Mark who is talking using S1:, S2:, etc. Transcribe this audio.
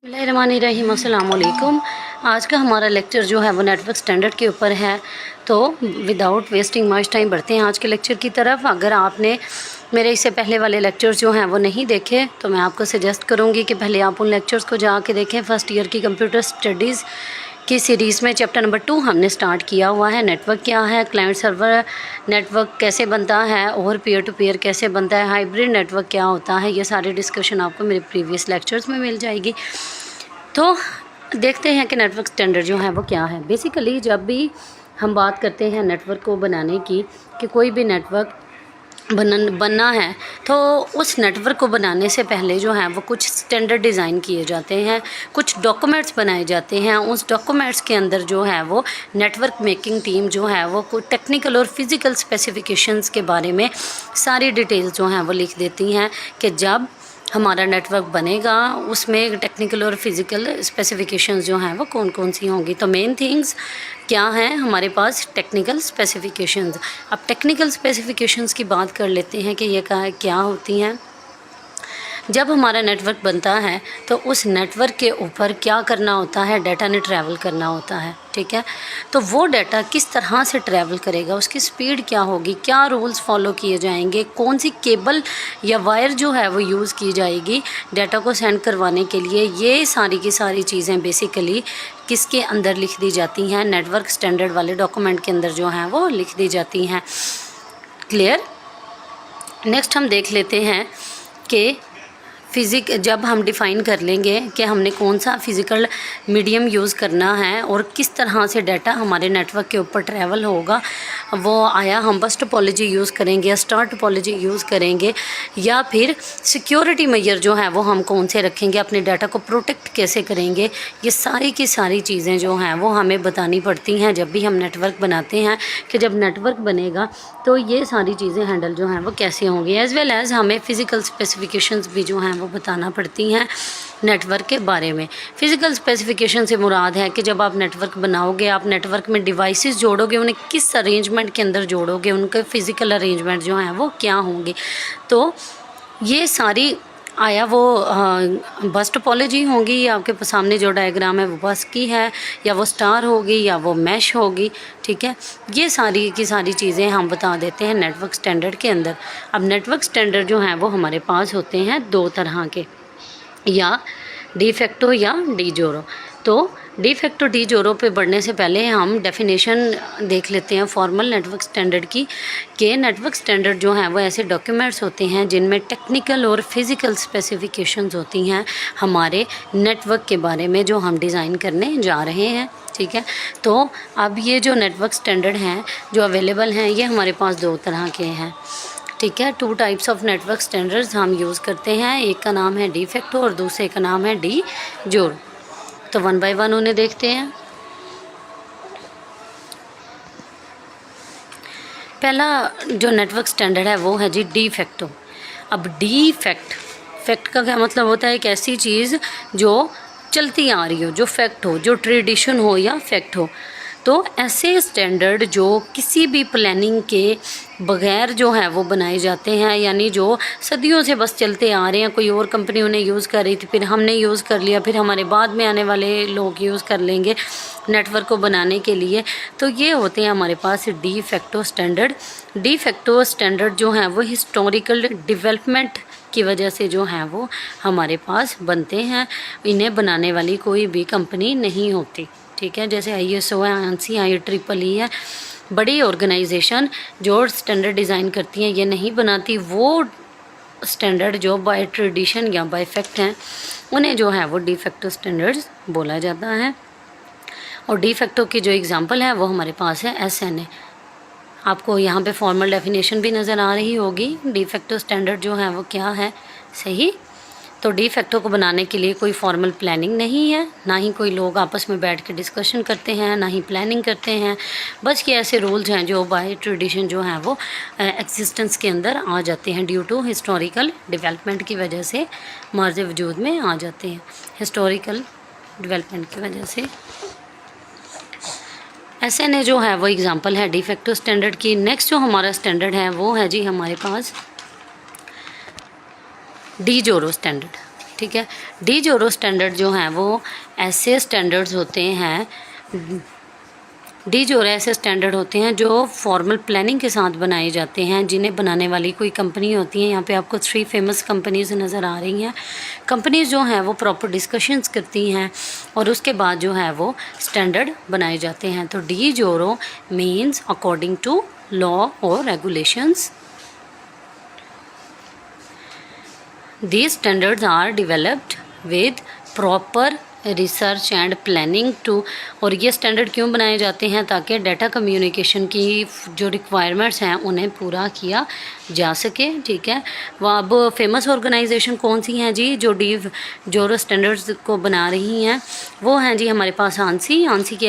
S1: बिस्मिल्लाहिर्रहमानिर्रहीम, अस्सलाम वालेकुम। आज का हमारा लेक्चर जो है वो नेटवर्क स्टैंडर्ड के ऊपर है। तो विदाउट वेस्टिंग मच टाइम बढ़ते हैं आज के लेक्चर की तरफ। अगर आपने मेरे इससे पहले वाले लेक्चर्स जो हैं वो नहीं देखे तो मैं आपको सजेस्ट करूँगी कि पहले आप उन लेक्चर्स को जाके देखें। फ़र्स्ट ईयर की कंप्यूटर स्टडीज़ की सीरीज़ में चैप्टर नंबर 2 हमने स्टार्ट किया हुआ है। नेटवर्क क्या है, क्लाइंट सर्वर नेटवर्क कैसे बनता है और पीयर टू पीयर कैसे बनता है, हाइब्रिड नेटवर्क क्या होता है, ये सारी डिस्कशन आपको मेरे प्रीवियस लेक्चर्स में मिल जाएगी। तो देखते हैं कि नेटवर्क स्टैंडर्ड जो है वो क्या है। बेसिकली जब भी हम बात करते हैं नेटवर्क को बनाने की कि कोई भी नेटवर्क बनना है तो उस नेटवर्क को बनाने से पहले जो है वो कुछ स्टैंडर्ड डिज़ाइन किए जाते हैं, कुछ डॉक्यूमेंट्स बनाए जाते हैं। उस डॉक्यूमेंट्स के अंदर जो है वो नेटवर्क मेकिंग टीम जो है वो कुछ टेक्निकल और फिज़िकल स्पेसिफिकेशंस के बारे में सारी डिटेल्स जो हैं वो लिख देती हैं कि जब हमारा नेटवर्क बनेगा उसमें टेक्निकल और फिज़िकल स्पेसिफिकेशंस जो हैं वो कौन कौन सी होंगी। तो मेन थिंग्स क्या हैं हमारे पास, टेक्निकल स्पेसिफिकेशंस। अब टेक्निकल स्पेसिफिकेशंस की बात कर लेते हैं कि ये क्या होती हैं। जब हमारा नेटवर्क बनता है तो उस नेटवर्क के ऊपर क्या करना होता है, डाटा ने ट्रैवल करना होता है, ठीक है। तो वो डाटा किस तरह से ट्रैवल करेगा, उसकी स्पीड क्या होगी, क्या रूल्स फॉलो किए जाएंगे, कौन सी केबल या वायर जो है वो यूज़ की जाएगी डाटा को सेंड करवाने के लिए, ये सारी की सारी चीज़ें बेसिकली किसके अंदर लिख दी जाती हैं, नेटवर्क स्टैंडर्ड वाले डॉक्यूमेंट के अंदर जो हैं वो लिख दी जाती हैं। क्लियर। नेक्स्ट हम देख लेते हैं कि जब हम डिफ़ाइन कर लेंगे कि हमने कौन सा फिज़िकल मीडियम यूज़ करना है और किस तरह से डाटा हमारे नेटवर्क के ऊपर ट्रैवल होगा, वो आया हम बस टोपोलॉजी यूज़ करेंगे या स्टार टोपोलॉजी यूज़ करेंगे, या फिर सिक्योरिटी मेजर जो है वो हम कौन से रखेंगे, अपने डाटा को प्रोटेक्ट कैसे करेंगे, ये सारी की सारी चीज़ें जो हैं वो हमें बतानी पड़ती हैं जब भी हम नेटवर्क बनाते हैं कि जब नेटवर्क बनेगा तो ये सारी चीज़ें हैंडल जो हैं वो कैसे होंगी। एज़ वेल एज़ हमें फ़िज़िकल स्पेसिफिकेशंस भी जो हैं वो बताना पड़ती हैं नेटवर्क के बारे में। फ़िज़िकल स्पेसिफिकेशन से मुराद है कि जब आप नेटवर्क बनाओगे, आप नेटवर्क में डिवाइसेस जोड़ोगे, उन्हें किस अरेंजमेंट के अंदर जोड़ोगे, उनके फ़िज़िकल अरेंजमेंट जो हैं वो क्या होंगे। तो ये सारी आया वो बस टोपोलॉजी होगी, या आपके सामने जो डायग्राम है वो बस की है, या वो स्टार होगी, या वो मैश होगी, ठीक है। ये सारी की सारी चीज़ें हम बता देते हैं नेटवर्क स्टैंडर्ड के अंदर। अब नेटवर्क स्टैंडर्ड जो हैं वो हमारे पास होते हैं दो तरह के, या डी फैक्टो या डी जोरो। तो डी फैक्टो डी जोरो पे बढ़ने से पहले हम डेफिनेशन देख लेते हैं फॉर्मल नेटवर्क स्टैंडर्ड की, कि नेटवर्क स्टैंडर्ड जो हैं वो ऐसे डॉक्यूमेंट्स होते हैं जिनमें टेक्निकल और फिज़िकल स्पेसिफिकेशंस होती हैं हमारे नेटवर्क के बारे में जो हम डिज़ाइन करने जा रहे हैं, ठीक है। तो अब ये जो नेटवर्क स्टैंडर्ड हैं जो अवेलेबल हैं ये हमारे पास दो तरह के हैं, ठीक है। 2 टाइप्स ऑफ नेटवर्क स्टैंडर्ड्स हम यूज़ करते हैं, एक का नाम है डी फैक्टो और दूसरे का नाम है डी जोरो। तो 1 बाय 1 उन्हें देखते हैं। पहला जो नेटवर्क स्टैंडर्ड है वो है जी डी फैक्टो। अब डी फैक्ट का क्या मतलब होता है, एक ऐसी चीज़ जो चलती आ रही हो, जो फैक्ट हो, जो ट्रेडिशन हो या फैक्ट हो। तो ऐसे स्टैंडर्ड जो किसी भी प्लानिंग के बग़ैर जो है वो बनाए जाते हैं, यानी जो सदियों से बस चलते आ रहे हैं, कोई और कंपनी उन्हें यूज़ कर रही थी, फिर हमने यूज़ कर लिया, फिर हमारे बाद में आने वाले लोग यूज़ कर लेंगे नेटवर्क को बनाने के लिए। तो ये होते हैं हमारे पास de facto standard. De facto standard जो हैं वो हिस्टोरिकल डेवलपमेंट की वजह से जो हैं वो हमारे पास बनते हैं, इन्हें बनाने वाली कोई भी कंपनी नहीं होती, ठीक है। जैसे ISO है, ANSI है, IEEE है, बड़ी ऑर्गेनाइजेशन जो स्टैंडर्ड डिज़ाइन करती हैं ये नहीं बनाती। वो स्टैंडर्ड जो बाय ट्रेडिशन या बाय फैक्ट हैं उन्हें जो है वो डी फैक्टो स्टैंडर्ड्स बोला जाता है। और डी फैक्टो की जो एग्जांपल है वो हमारे पास है SNA। आपको यहाँ पे फॉर्मल डेफिनेशन भी नज़र आ रही होगी। डी फैक्टो स्टैंडर्ड जो है वो क्या है, सही। तो डी फैक्टो को बनाने के लिए कोई फॉर्मल प्लानिंग नहीं है, ना ही कोई लोग आपस में बैठ के डिस्कशन करते हैं, ना ही प्लानिंग करते हैं। बस ये ऐसे रूल्स हैं जो बाय ट्रेडिशन जो हैं वो एग्जिस्टेंस के अंदर आ जाते हैं, ड्यू टू हिस्टोरिकल डेवलपमेंट की वजह से मार्ज वजूद में आ जाते हैं, हिस्टोरिकल डेवलपमेंट की वजह से। SNA जो है वो एग्ज़ाम्पल है डी फैक्टो स्टैंडर्ड की। नेक्स्ट जो हमारा स्टैंडर्ड है वो है जी हमारे पास डी जोरो स्टैंडर्ड। ठीक है। डी जोरो स्टैंडर्ड जो हैं वो ऐसे स्टैंडर्ड्स होते हैं, डी जोरो ऐसे स्टैंडर्ड होते हैं जो फॉर्मल प्लानिंग के साथ बनाए जाते हैं, जिन्हें बनाने वाली कोई कंपनी होती है। यहाँ पे आपको 3 फेमस कंपनीज नज़र आ रही हैं। कंपनीज जो हैं वो प्रॉपर डिस्कशंस करती हैं और उसके बाद जो है वो स्टैंडर्ड बनाए जाते हैं। तो de jure means according to law और regulations. These standards are developed with proper research and planning to. और ये स्टैंडर्ड क्यों बनाए जाते हैं? ताकि डाटा कम्युनिकेशन की जो रिक्वायरमेंट्स हैं उन्हें पूरा किया जा सके, ठीक है। वह अब फेमस ऑर्गेनाइजेशन कौन सी हैं जी जो डी जोरो स्टैंडर्ड्स को बना रही हैं? वो हैं जी हमारे पास आंसी के